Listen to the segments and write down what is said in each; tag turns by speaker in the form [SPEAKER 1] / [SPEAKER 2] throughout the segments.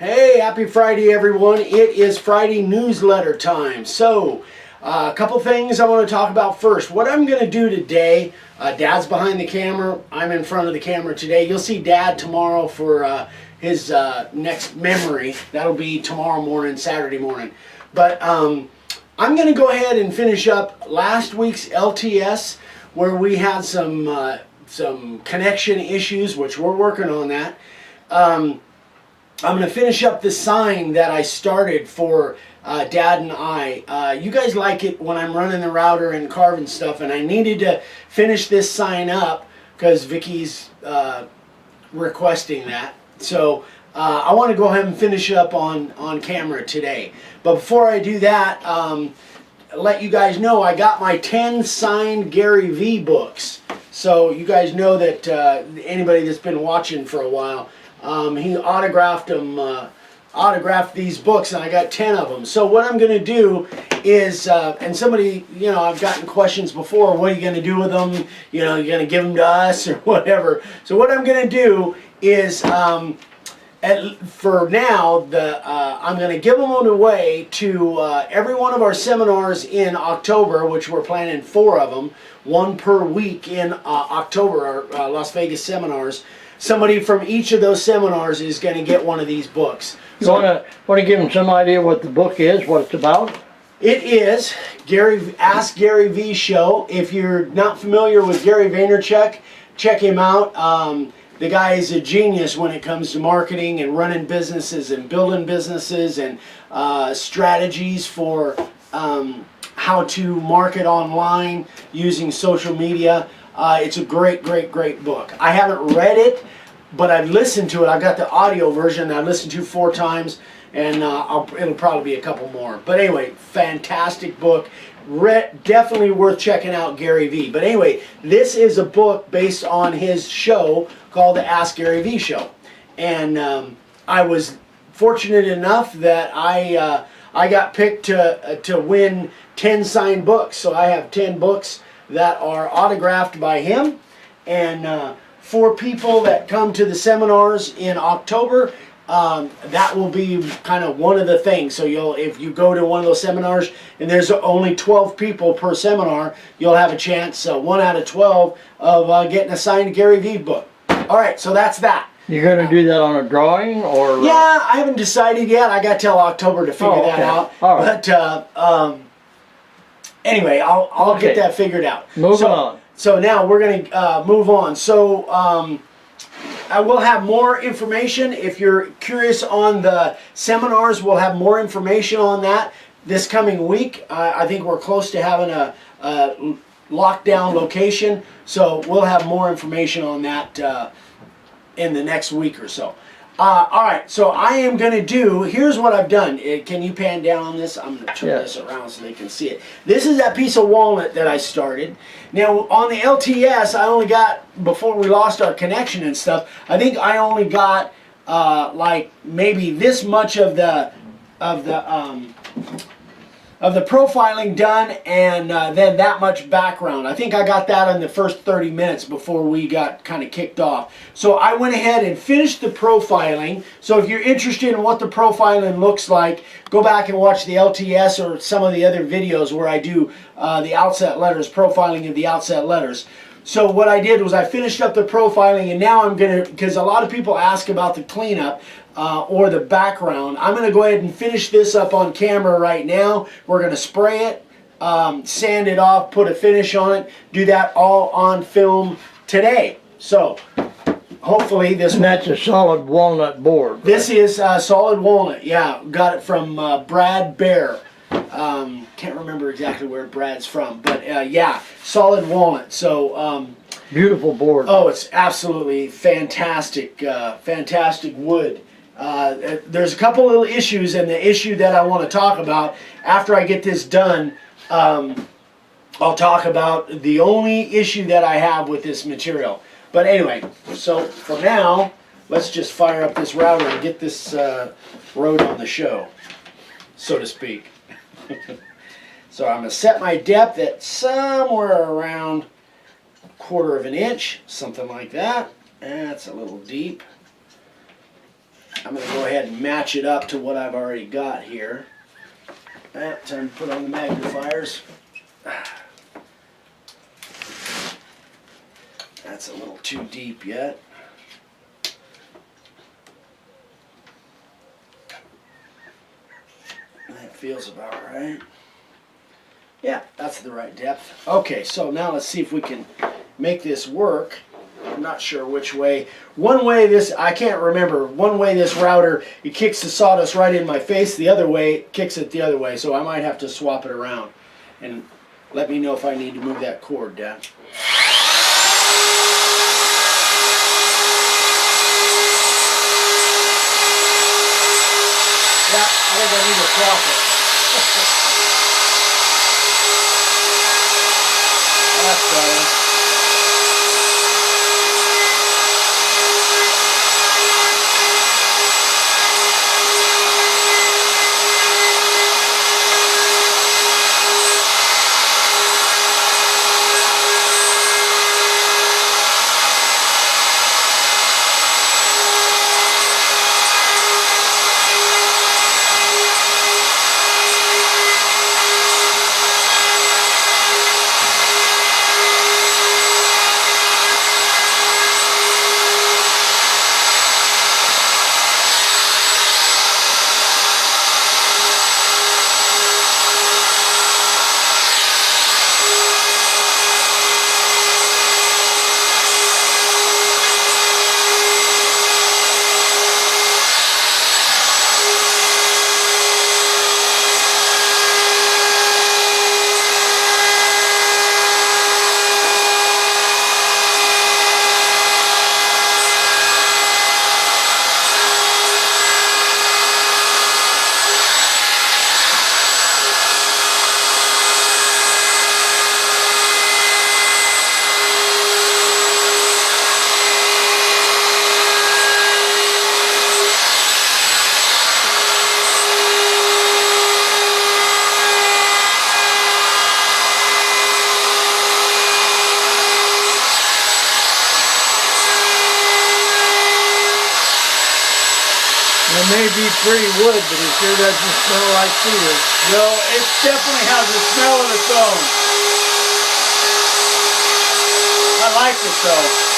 [SPEAKER 1] Hey, happy Friday, everyone. It is Friday newsletter time. So, a couple things I want to talk about first. What I'm going to do today, Dad's behind the camera. I'm in front of the camera today. You'll see Dad tomorrow for his next memory. That'll be tomorrow morning, Saturday morning. But I'm going to go ahead and finish up last week's LTS where we had some connection issues, which we're working on that. I'm going to finish up the sign that I started for Dad and I. You guys like it when I'm running the router and carving stuff, and I needed to finish this sign up because Vicky's requesting that. So I want to go ahead and finish it up on camera today. But before I do that, let you guys know I got my 10 signed Gary V books. So you guys know that anybody that's been watching for a while, he autographed these books, and I got 10 of them. So what I'm going to do is, and somebody, I've gotten questions before, what are you going to do with them? You're going to give them to us or whatever. So what I'm going to do is, for now, I'm going to give them away to every one of our seminars in October, which we're planning 4 of them, 1 per week in October, our Las Vegas seminars. Somebody from each of those seminars is going to get one of these books.
[SPEAKER 2] You want to give them some idea what the book is, what it's about?
[SPEAKER 1] It is Ask Gary V Show. If you're not familiar with Gary Vaynerchuk, check him out. The guy is a genius when it comes to marketing and running businesses and building businesses and strategies for how to market online using social media. It's a great book. I haven't read it, but I've listened to it. I've got the audio version that I've listened to 4 times, and it'll probably be a couple more. But anyway, fantastic book. Definitely worth checking out Gary V. But anyway, this is a book based on his show called the Ask Gary V Show. And I was fortunate enough that I got picked to win 10 signed books. So I have 10 books that are autographed by him, and for people that come to the seminars in October, that will be kind of one of the things. So if you go to one of those seminars and there's only 12 people per seminar, you'll have a chance, 1 out of 12, of getting a signed Gary V book. All right, so that's that.
[SPEAKER 2] You're going to do that on a drawing, or?
[SPEAKER 1] Yeah, I haven't decided yet. I got till October to figure that out.
[SPEAKER 2] All right.
[SPEAKER 1] But anyway, I'll get that figured out.
[SPEAKER 2] Moving on.
[SPEAKER 1] So now we're going to move on. So I will have more information. If you're curious on the seminars, we'll have more information on that this coming week. I think we're close to having a lockdown location, so we'll have more information on that in the next week or so. All right, so I am going to do, here's what I've done. Can you pan down on this? I'm going to turn this around so they can see it. This is that piece of walnut that I started. Now, on the LTS, I only got, before we lost our connection and stuff, I think I only got like maybe this much of the profiling done, and then that much background. I think I got that in the first 30 minutes before we got kind of kicked off. So I went ahead and finished the profiling. So if you're interested in what the profiling looks like, go back and watch the LTS or some of the other videos where I do the outset letters, profiling of the outset letters. So what I did was I finished up the profiling, and now I'm going to, because a lot of people ask about the cleanup or the background, I'm going to go ahead and finish this up on camera right now. We're going to spray it, sand it off, put a finish on it, do that all on film today. So hopefully this...
[SPEAKER 2] And that's a solid walnut board, right?
[SPEAKER 1] This is solid walnut, yeah. Got it from Brad Bear. Can't remember exactly where Brad's from, but yeah, solid walnut. So
[SPEAKER 2] beautiful board.
[SPEAKER 1] Oh, it's absolutely fantastic, fantastic wood. There's a couple little issues, and the issue that I want to talk about after I get this done, I'll talk about the only issue that I have with this material. But anyway, so for now, let's just fire up this router and get this road on the show, so to speak. So I'm going to set my depth at somewhere around 1/4 of an inch, something like that. That's a little deep. I'm going to go ahead and match it up to what I've already got here. Time to put on the magnifiers. That's a little too deep yet. That feels about right. Yeah, that's the right depth. Okay, so now let's see if we can make this work. I'm not sure which way. One way this, I can't remember. One way this router, it kicks the sawdust right in my face. The other way, it kicks it the other way. So I might have to swap it around. And let me know if I need to move that cord, Dad. Yeah, I think I need to swap it. That's better.
[SPEAKER 2] It may be pretty wood, but it sure doesn't smell like cedar.
[SPEAKER 1] No, it definitely has a smell of its own. I like it though.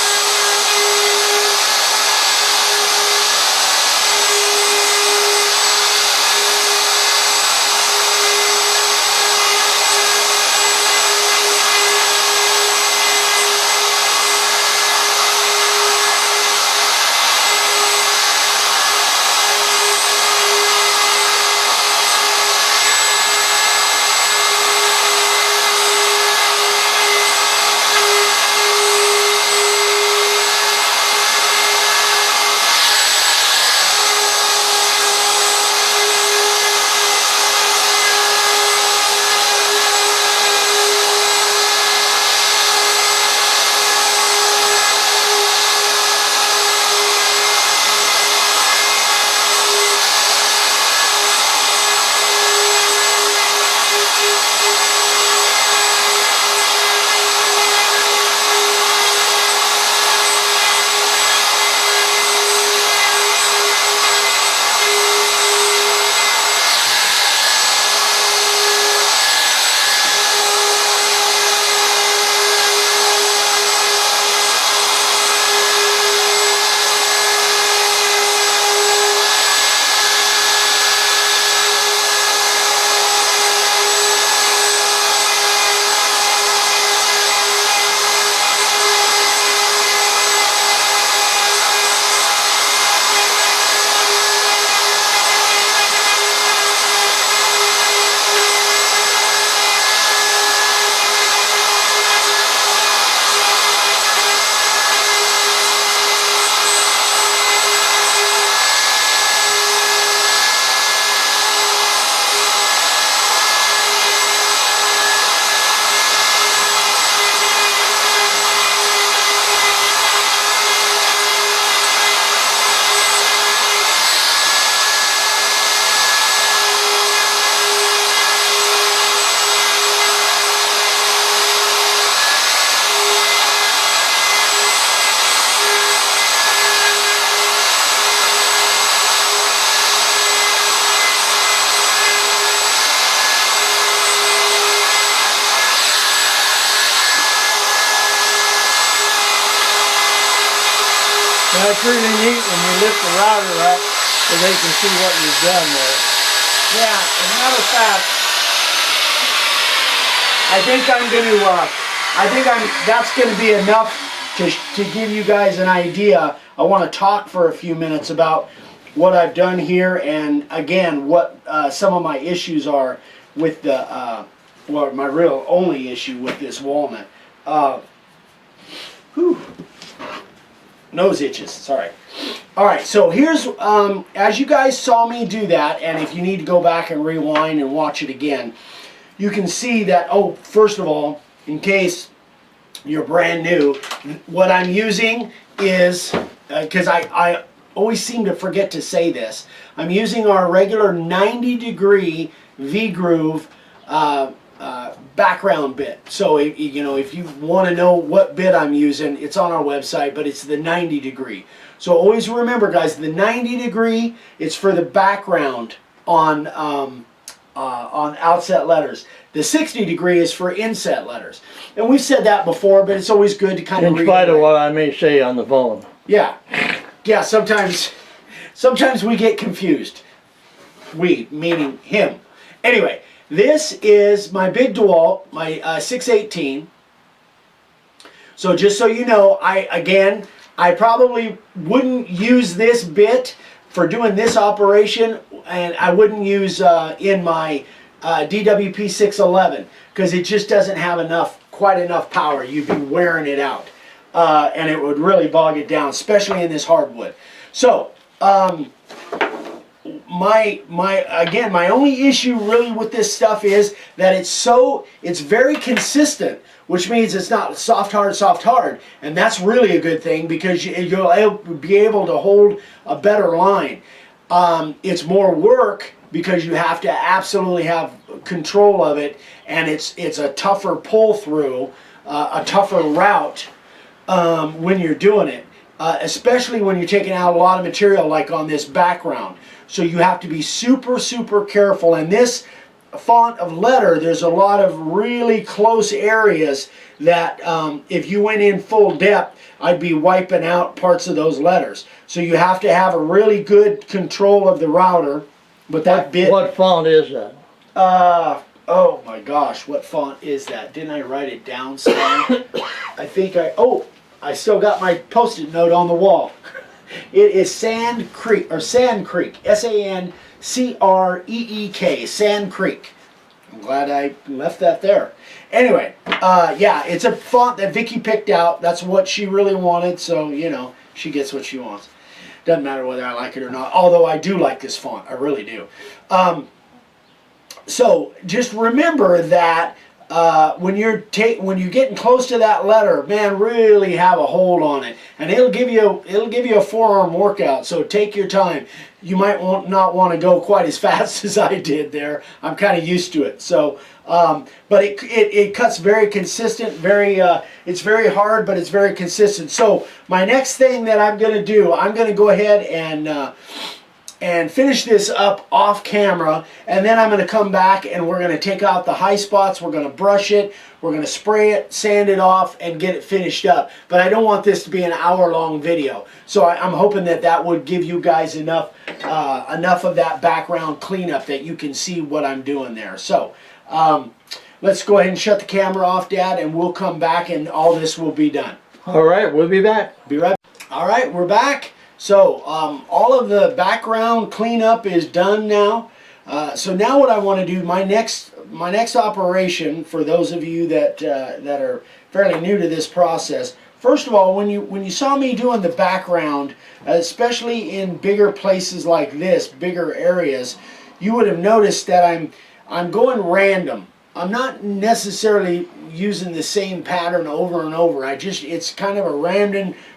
[SPEAKER 2] that's really neat when you lift the router up so they can see what you've done there.
[SPEAKER 1] Yeah, as a matter of fact, I think that's going to be enough to give you guys an idea. I want to talk for a few minutes about what I've done here, and again, what some of my issues are with the, well, my real only issue with this walnut. Nose itches, sorry. Alright, so here's, as you guys saw me do that, and if you need to go back and rewind and watch it again, you can see that, oh, first of all, in case you're brand new, what I'm using is, because I always seem to forget to say this, I'm using our regular 90-degree V-groove background bit. So you know, if you want to know what bit I'm using, it's on our website, but it's the 90-degree. So always remember, guys, the 90-degree is for the background on outset letters. The 60-degree is for inset letters. And we've said that before, but it's always good to kind of
[SPEAKER 2] in spite of what I may say on the phone.
[SPEAKER 1] Yeah. Yeah, sometimes we get confused. We, meaning him. Anyway, this is my big DeWalt, my 618. So just so you know, I probably wouldn't use this bit for doing this operation, and I wouldn't use in my DWP 611 because it just doesn't have quite enough power. You'd be wearing it out, and it would really bog it down, especially in this hardwood. So my only issue really with this stuff is that it's very consistent, which means it's not soft hard, and that's really a good thing because you'll be able to hold a better line. It's more work because you have to absolutely have control of it, and it's a tougher pull through, a tougher route when you're doing it, especially when you're taking out a lot of material like on this background. So you have to be super careful. And this font of letter, there's a lot of really close areas that if you went in full depth, I'd be wiping out parts of those letters. So you have to have a really good control of the router. But that bit...
[SPEAKER 2] What font is that?
[SPEAKER 1] Oh my gosh, what font is that? Didn't I write it down somewhere? I still got my post-it note on the wall. It is Sand Creek, S-A-N-C-R-E-E-K, Sand Creek. I'm glad I left that there. Anyway, yeah, it's a font that Vicky picked out. That's what she really wanted, so, you know, she gets what she wants. Doesn't matter whether I like it or not, although I do like this font. I really do. So, just remember that when you're getting close to that letter, man, really have a hold on it, and it'll give you a forearm workout. So take your time. You might not want to go quite as fast as I did there. I'm kind of used to it. So, but it cuts very consistent. It's very hard, but it's very consistent. So my next thing that I'm going to do, I'm going to go ahead and finish this up off camera, and then I'm going to come back and we're going to take out the high spots, we're going to brush it, we're going to spray it, sand it off, and get it finished up. But I don't want this to be an hour-long video, so I'm hoping that would give you guys enough of that background cleanup that you can see what I'm doing there. So let's go ahead and shut the camera off, Dad, and we'll come back and all this will be done.
[SPEAKER 2] All right, we'll be back.
[SPEAKER 1] Be right back. All right, we're back. So all of the background cleanup is done now. So now what I want to do, my next operation, for those of you that are fairly new to this process, first of all, when you saw me doing the background, especially in bigger places like this, bigger areas, you would have noticed that I'm going random. I'm not necessarily using the same pattern over and over. It's kind of a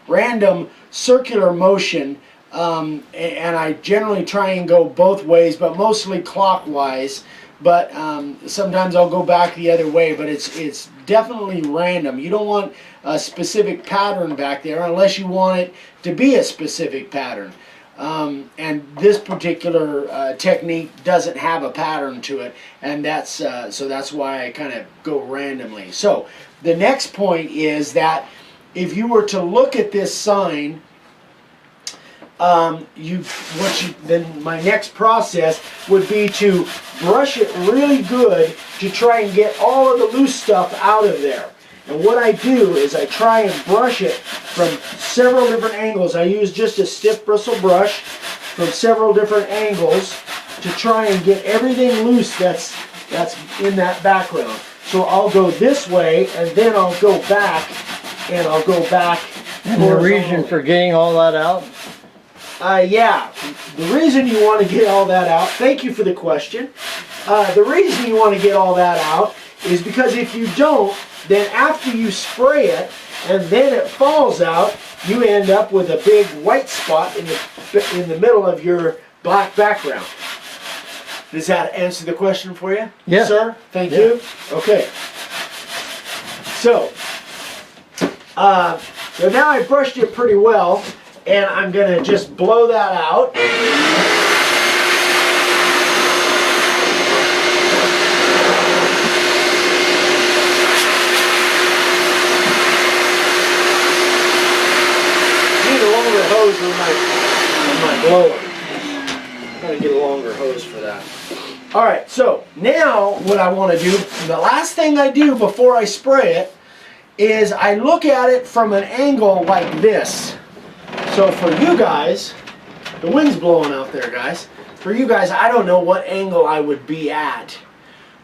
[SPEAKER 1] random circular motion, and I generally try and go both ways, but mostly clockwise. But sometimes I'll go back the other way, but it's definitely random. You don't want a specific pattern back there unless you want it to be a specific pattern. And this particular technique doesn't have a pattern to it, and so that's why I kind of go randomly. So the next point is that if you were to look at this sign, then my next process would be to brush it really good to try and get all of the loose stuff out of there. And what I do is I try and brush it from several different angles. I use just a stiff bristle brush from several different angles to try and get everything loose that's in that background. So I'll go this way and then I'll go back and I'll go back.
[SPEAKER 2] And the reason for getting all that out?
[SPEAKER 1] Yeah, the reason you want to get all that out, thank you for the question. The reason you want to get all that out is because if you don't, then after you spray it and then it falls out, you end up with a big white spot in the middle of your black background. Does that answer the question for you?
[SPEAKER 2] Yes.
[SPEAKER 1] Sir? Thank you. Okay. So now I brushed it pretty well, and I'm going to just blow that out. I need a longer hose on my blower. I'm going to get a longer hose for that. Alright, so now what I want to do, the last thing I do before I spray it, is I look at it from an angle like this. So for you guys, the wind's blowing out there, guys. For you guys, I don't know what angle I would be at.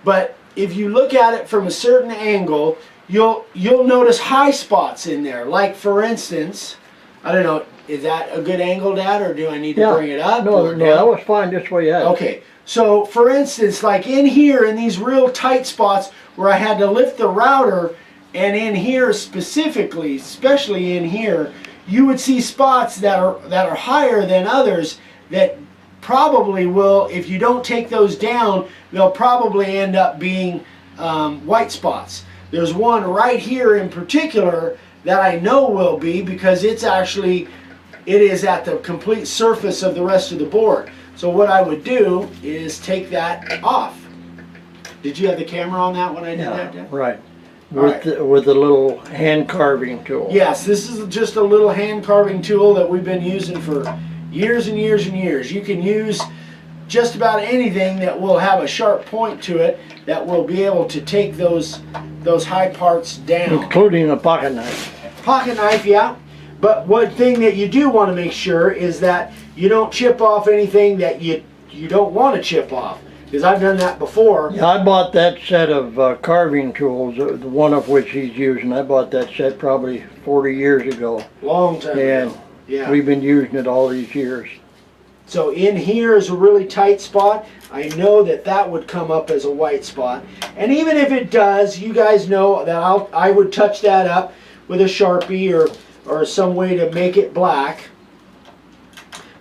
[SPEAKER 1] But if you look at it from a certain angle, you'll notice high spots in there. Like for instance, I don't know, is that a good angle, Dad, or do I need to bring it up?
[SPEAKER 2] No, that was fine just the way you had it.
[SPEAKER 1] Okay, so for instance, like in here, in these real tight spots where I had to lift the router, and in here specifically, especially in here, you would see spots that are higher than others that probably will, if you don't take those down, they'll probably end up being white spots. There's one right here in particular that I know will be, because it is at the complete surface of the rest of the board. So what I would do is take that off. Did you have the camera on that when I did that, Dad?
[SPEAKER 2] Right. With the little hand carving tool.
[SPEAKER 1] Yes, this is just a little hand carving tool that we've been using for years and years and years. You can use just about anything that will have a sharp point to it that will be able to take those high parts down.
[SPEAKER 2] Including a pocket knife.
[SPEAKER 1] Pocket knife, yeah. But one thing that you do want to make sure is that you don't chip off anything that you don't want to chip off. Because I've done that before.
[SPEAKER 2] Yeah, I bought that set of carving tools, the one of which he's using. I bought that set probably 40 years ago.
[SPEAKER 1] Long time
[SPEAKER 2] and
[SPEAKER 1] ago. Yeah.
[SPEAKER 2] We've been using it all these years.
[SPEAKER 1] So in here is a really tight spot. I know that would come up as a white spot. And even if it does, you guys know that I would touch that up with a Sharpie or some way to make it black.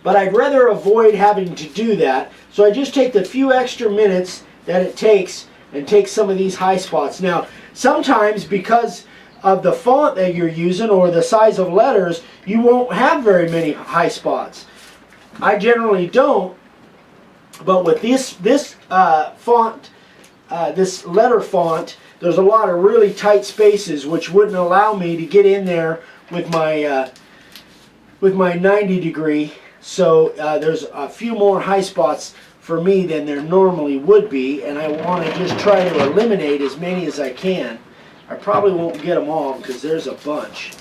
[SPEAKER 1] But I'd rather avoid having to do that. So I just take the few extra minutes that it takes and take some of these high spots. Now, sometimes because of the font that you're using or the size of letters, you won't have very many high spots. I generally don't, but with this font, this letter font, there's a lot of really tight spaces which wouldn't allow me to get in there with my 90 degree. So there's a few more high spots for me than there normally would be, and I want to just try to eliminate as many as I can. I probably won't get them all because there's a bunch,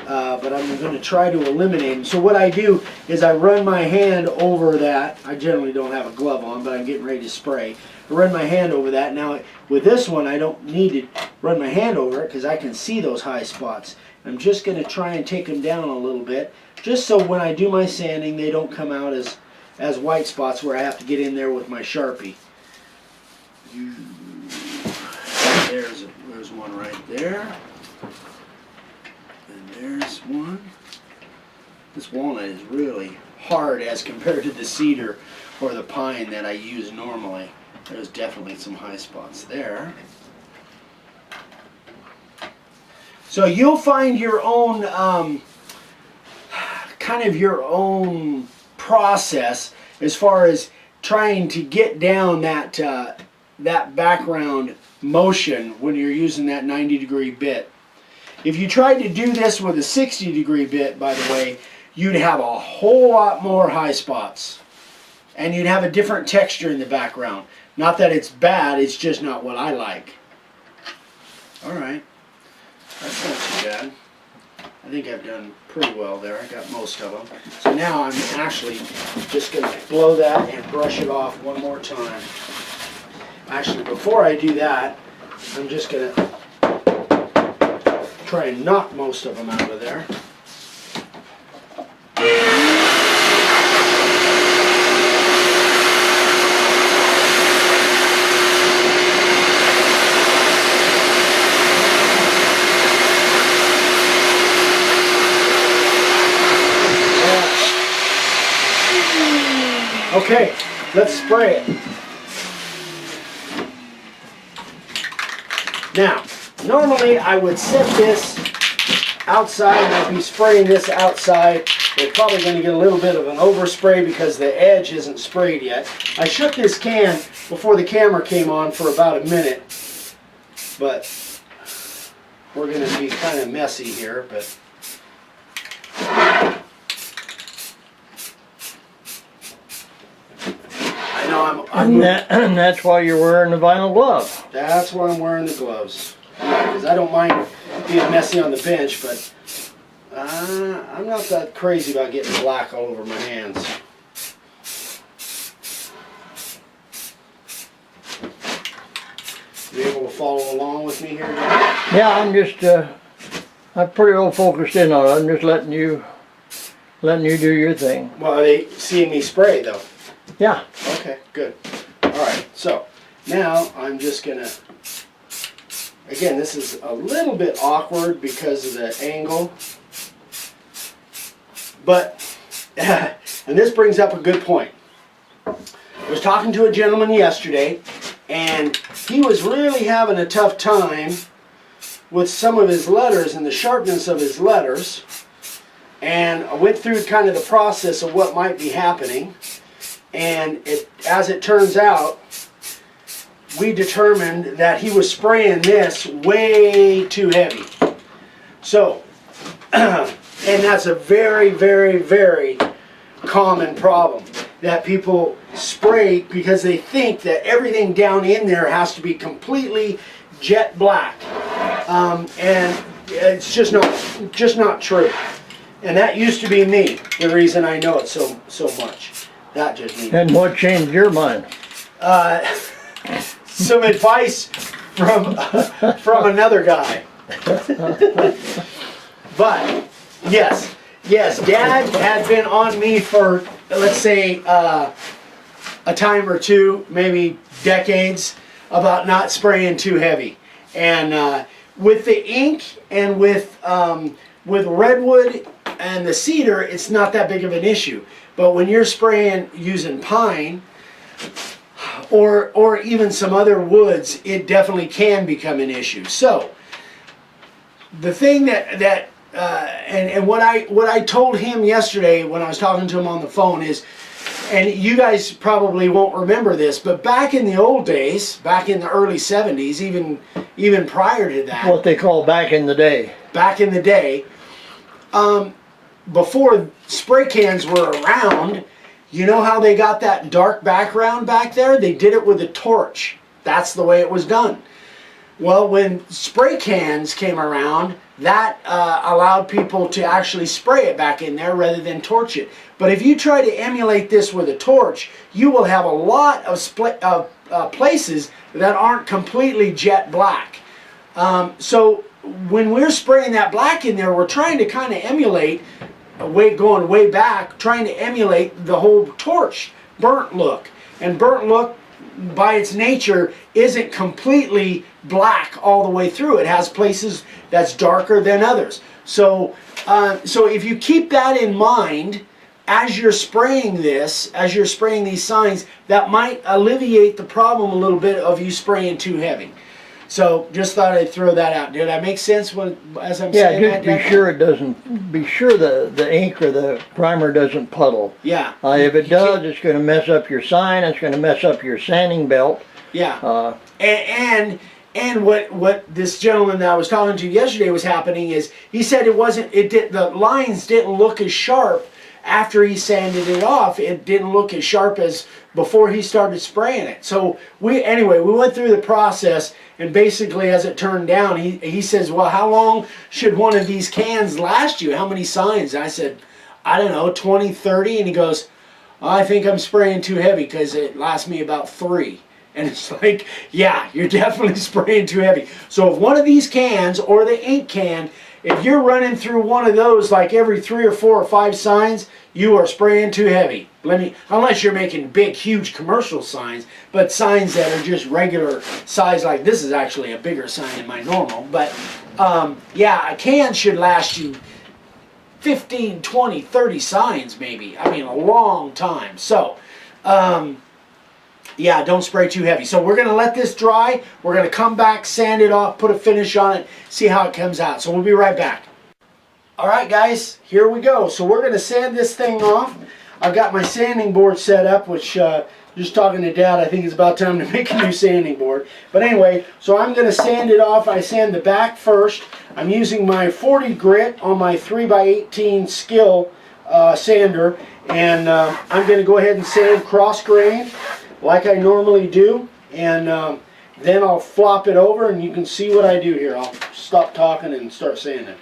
[SPEAKER 1] but I'm going to try to eliminate them. So what I do is I run my hand over that. I generally don't have a glove on, but I'm getting ready to spray. I run my hand over that. Now with this one, I don't need to run my hand over it because I can see those high spots. I'm just going to try and take them down a little bit, just so when I do my sanding, they don't come out as white spots where I have to get in there with my Sharpie. There's one right there. And there's one. This walnut is really hard as compared to the cedar or the pine that I use normally. There's definitely some high spots there. So you'll find your own kind of your own process as far as trying to get down that that background motion when you're using that 90 degree bit. If you tried to do this with a 60 degree bit, by the way, you'd have a whole lot more high spots. And you'd have a different texture in the background. Not that it's bad, it's just not what I like. Alright, that's not too bad. I think I've done pretty well there. I got most of them. So now I'm actually just going to blow that and brush it off one more time. Actually, before I do that, I'm just going to try and knock most of them out of there. Okay, let's spray it. Now, normally I would set this outside and I'd be spraying this outside. We're probably going to get a little bit of an overspray because the edge isn't sprayed yet. I shook this can before the camera came on for about a minute, but we're going to be kind of messy here, but
[SPEAKER 2] and that's why you're wearing the vinyl glove.
[SPEAKER 1] That's why I'm wearing the gloves. Because I don't mind being messy on the bench, but I'm not that crazy about getting black all over my hands. You able to follow along with me here?
[SPEAKER 2] Yeah, I'm pretty well focused in on it. I'm just letting you do your thing.
[SPEAKER 1] Well, are they seeing me spray though?
[SPEAKER 2] Yeah.
[SPEAKER 1] Okay, good. Alright, so now I'm just gonna, again, this is a little bit awkward because of the angle, but, and this brings up a good point. I was talking to a gentleman yesterday, and he was really having a tough time with some of his letters and the sharpness of his letters, and I went through kind of the process of what might be happening. And as it turns out, we determined that he was spraying this way too heavy. So, and that's a very, very, very common problem. That people spray because they think that everything down in there has to be completely jet black. And it's just not true. And that used to be me, the reason I know it so much. That just means.
[SPEAKER 2] And what changed your mind?
[SPEAKER 1] Some advice from another guy. But yes, Dad had been on me for, let's say, a time or two, maybe decades, about not spraying too heavy. And with the ink and with redwood and the cedar, it's not that big of an issue. But when you're spraying using pine or even some other woods, it definitely can become an issue. So the thing and what I told him yesterday when I was talking to him on the phone is, and you guys probably won't remember this, but back in the old days, back in the early 70s, even prior to that,
[SPEAKER 2] what they call back in the day.
[SPEAKER 1] Back in the day, before spray cans were around, you know how they got that dark background back there? They did it with a torch. That's the way it was done. Well, when spray cans came around, that allowed people to actually spray it back in there rather than torch it. But if you try to emulate this with a torch, you will have a lot of places that aren't completely jet black. So when we're spraying that black in there, we're trying to kind of emulate, going way back, trying to emulate the whole torch burnt look. And burnt look, by its nature, isn't completely black all the way through. It has places that's darker than others. So if you keep that in mind as you're spraying this, as you're spraying these signs, that might alleviate the problem a little bit of you spraying too heavy. So just thought I'd throw that out. Did I make sense as I'm saying that?
[SPEAKER 2] Yeah, just be sure the ink or the primer doesn't puddle.
[SPEAKER 1] Yeah.
[SPEAKER 2] If it does, it's going to mess up your sign. It's going to mess up your sanding belt.
[SPEAKER 1] Yeah. And And what this gentleman that I was talking to yesterday was happening is he said the lines didn't look as sharp after he sanded it off. It didn't look as sharp as before he started spraying it. So we went through the process, and basically as it turned down, he says, well, how long should one of these cans last you? How many signs? I said, I don't know, 20, 30. And he goes, I think I'm spraying too heavy because it lasts me about 3. And it's like, yeah, you're definitely spraying too heavy. So if one of these cans or the ink can, if you're running through one of those like every 3 or 4 or 5 signs, you are spraying too heavy. Unless you're making big, huge commercial signs, but signs that are just regular size, like this is actually a bigger sign than my normal. But yeah, a can should last you 15, 20, 30 signs maybe. I mean, a long time. So, yeah, don't spray too heavy. So we're going to let this dry. We're going to come back, sand it off, put a finish on it, see how it comes out. So we'll be right back. All right, guys, here we go. So we're going to sand this thing off. I've got my sanding board set up, which just talking to Dad, I think it's about time to make a new sanding board. But anyway, so I'm going to sand it off. I sand the back first. I'm using my 40 grit on my 3x18 skill sander. And I'm going to go ahead and sand cross grain like I normally do, and then I'll flop it over, and you can see what I do here. I'll stop talking and start sanding.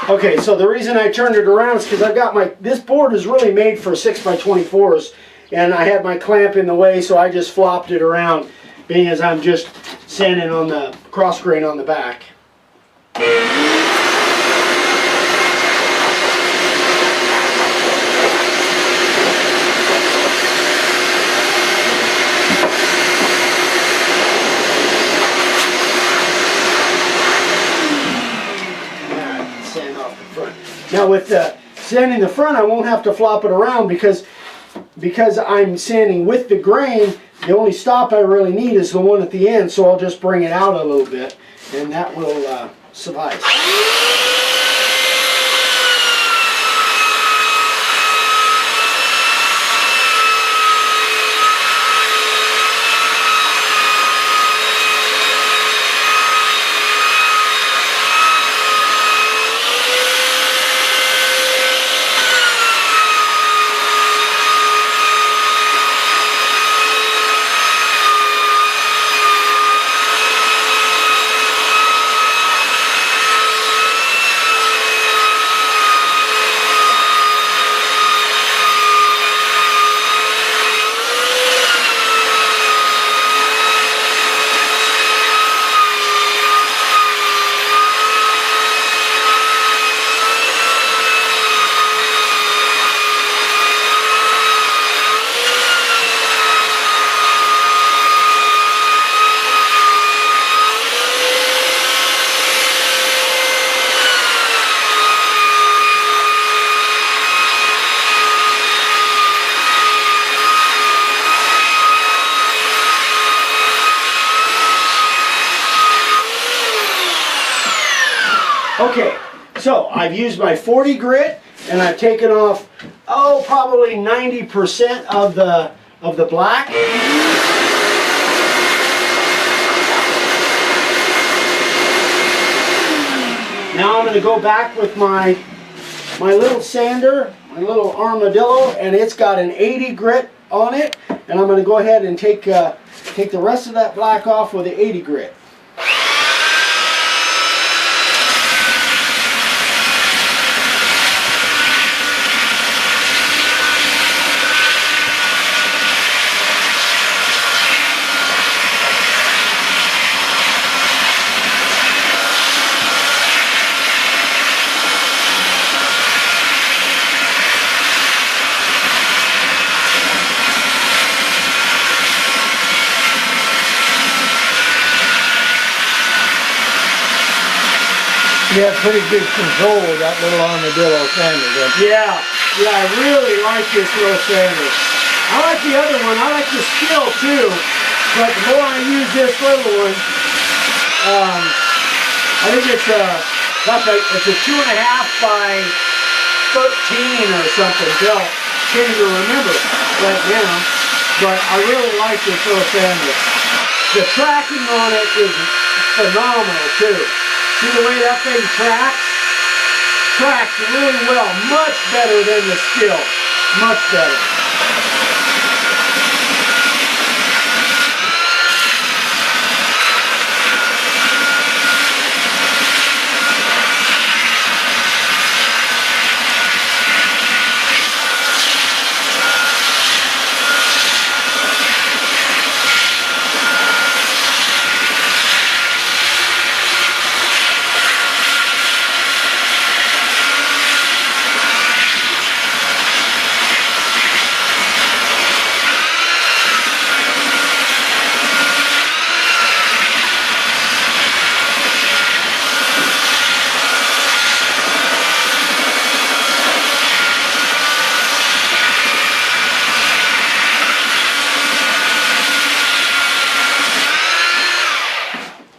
[SPEAKER 1] Okay, so the reason I turned it around is because I've got this board is really made for 6x24s, and I had my clamp in the way, so I just flopped it around, being as I'm just sanding on the cross grain on the back. Now with sanding the front, I won't have to flop it around because I'm sanding with the grain. The only stop I really need is the one at the end, so I'll just bring it out a little bit, and that will suffice. Okay, so I've used my 40 grit and I've taken off, oh, probably 90% of the black. Now I'm going to go back with my little sander, my little armadillo, and it's got an 80 grit on it, and I'm going to go ahead and take the rest of that black off with the 80 grit.
[SPEAKER 2] You have pretty good control with that little armadillo sander, don't you?
[SPEAKER 1] Yeah, I really like this little sander. I like the other one, I like the skill too, but the more I use this little one, I think it's a 2.5 by 13 or something. Bill, can't even remember right now, but I really like this little sander. The tracking on it is phenomenal too. See the way that thing tracks? Tracks really well. Much better than the skill. Much better.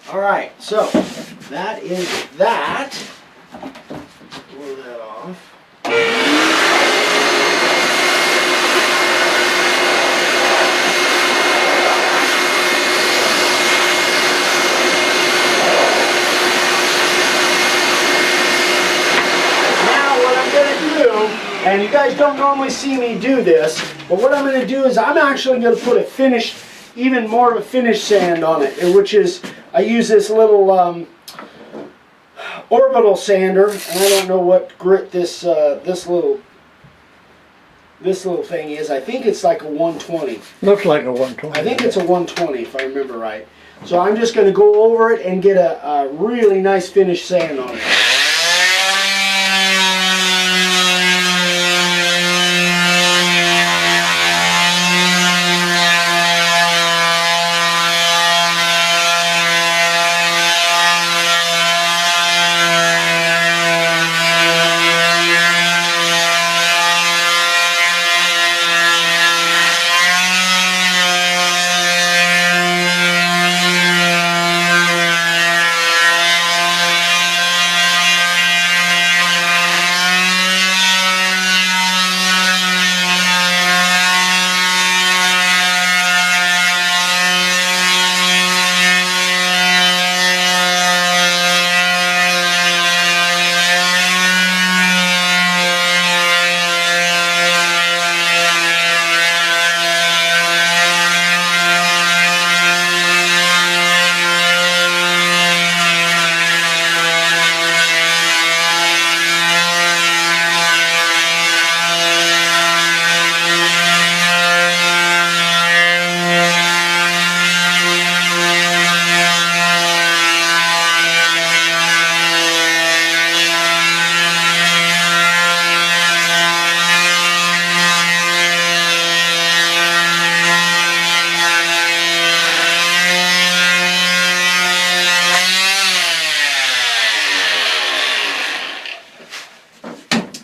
[SPEAKER 1] Alright, so that is that. Blow that off. Now what I'm going to do, and you guys don't normally see me do this, but what I'm going to do is I'm actually going to put a finish, even more of a finish sand on it, which is, I use this little orbital sander, and I don't know what grit this little thing is. I think it's like a 120.
[SPEAKER 2] Looks like a 120.
[SPEAKER 1] I think it's a 120 if I remember right. So I'm just going to go over it and get a really nice finish sand on it.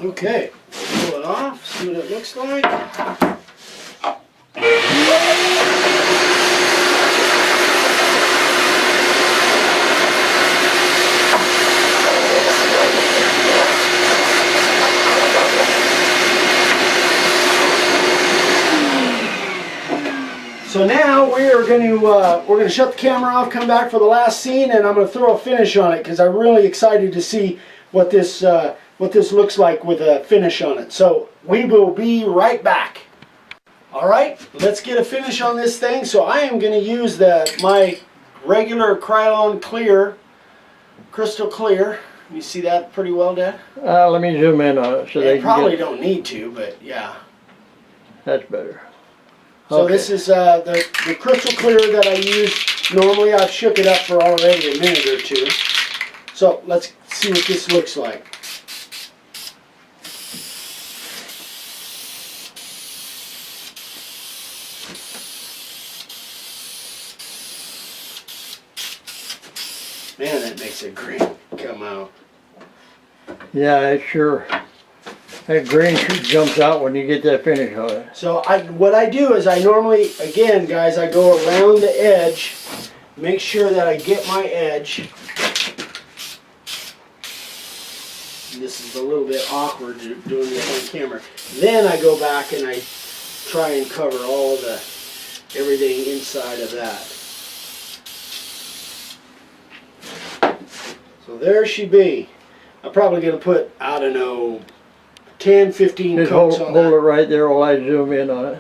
[SPEAKER 1] Okay, pull it off, see what it looks like. So now we're going to shut the camera off, come back for the last scene, and I'm going to throw a finish on it because I'm really excited to see what this looks like with a finish on it. So we will be right back. All right, let's get a finish on this thing. So I am going to use my regular Krylon clear, crystal clear. You see that pretty well, Dad?
[SPEAKER 2] Let me zoom in on it so they
[SPEAKER 1] You
[SPEAKER 2] can
[SPEAKER 1] probably
[SPEAKER 2] get...
[SPEAKER 1] don't need to, but yeah.
[SPEAKER 2] That's better.
[SPEAKER 1] So
[SPEAKER 2] Okay.
[SPEAKER 1] this is the crystal clear that I use. Normally I've shook it up for already a minute or two. So let's see what this looks like. Man, that makes a great come out.
[SPEAKER 2] Yeah, it sure. That green shoot jumps out when you get that finish on it.
[SPEAKER 1] So what I do is I normally, again guys, I go around the edge, make sure that I get my edge. And this is a little bit awkward doing this on camera. Then I go back and I try and cover all the everything inside of that. So there she be. I'm probably going to put, I don't know, 10, 15
[SPEAKER 2] Just
[SPEAKER 1] coats
[SPEAKER 2] hold
[SPEAKER 1] on
[SPEAKER 2] it
[SPEAKER 1] that.
[SPEAKER 2] right there while I zoom in on it.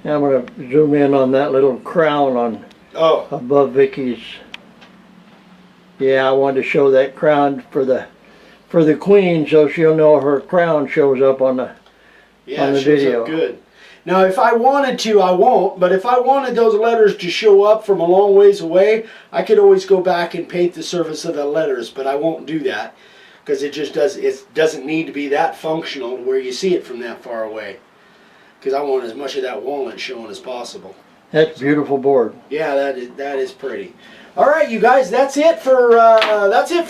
[SPEAKER 2] Now I'm going to zoom in on that little crown on above Vicky's. Yeah, I wanted to show that crown for the queen so she'll know her crown shows up on the
[SPEAKER 1] Yeah,
[SPEAKER 2] on the
[SPEAKER 1] it shows
[SPEAKER 2] video.
[SPEAKER 1] up good. Now, if I wanted to, I won't, but if I wanted those letters to show up from a long ways away, I could always go back and paint the surface of the letters, but I won't do that because it doesn't need to be that functional where you see it from that far away, because I want as much of that walnut showing as possible.
[SPEAKER 2] That's a beautiful board.
[SPEAKER 1] Yeah, that is pretty. All right, you guys, that's it for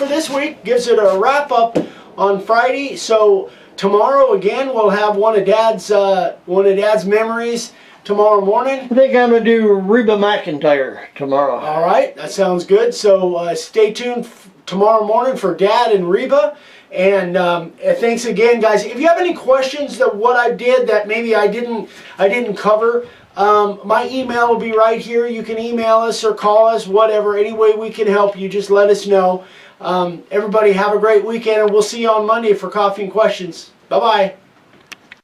[SPEAKER 1] this week. Gives it a wrap up on Friday. So tomorrow again, we'll have one of Dad's memories tomorrow morning.
[SPEAKER 2] I think I'm going to do Reba McEntire tomorrow.
[SPEAKER 1] All right, that sounds good. So stay tuned tomorrow morning for Dad and Reba. And thanks again, guys. If you have any questions that what I did that maybe I didn't cover, my email will be right here. You can email us or call us, whatever. Any way we can help you, just let us know. Everybody have a great weekend, and we'll see you on Monday for Coffee and Questions. Bye-bye.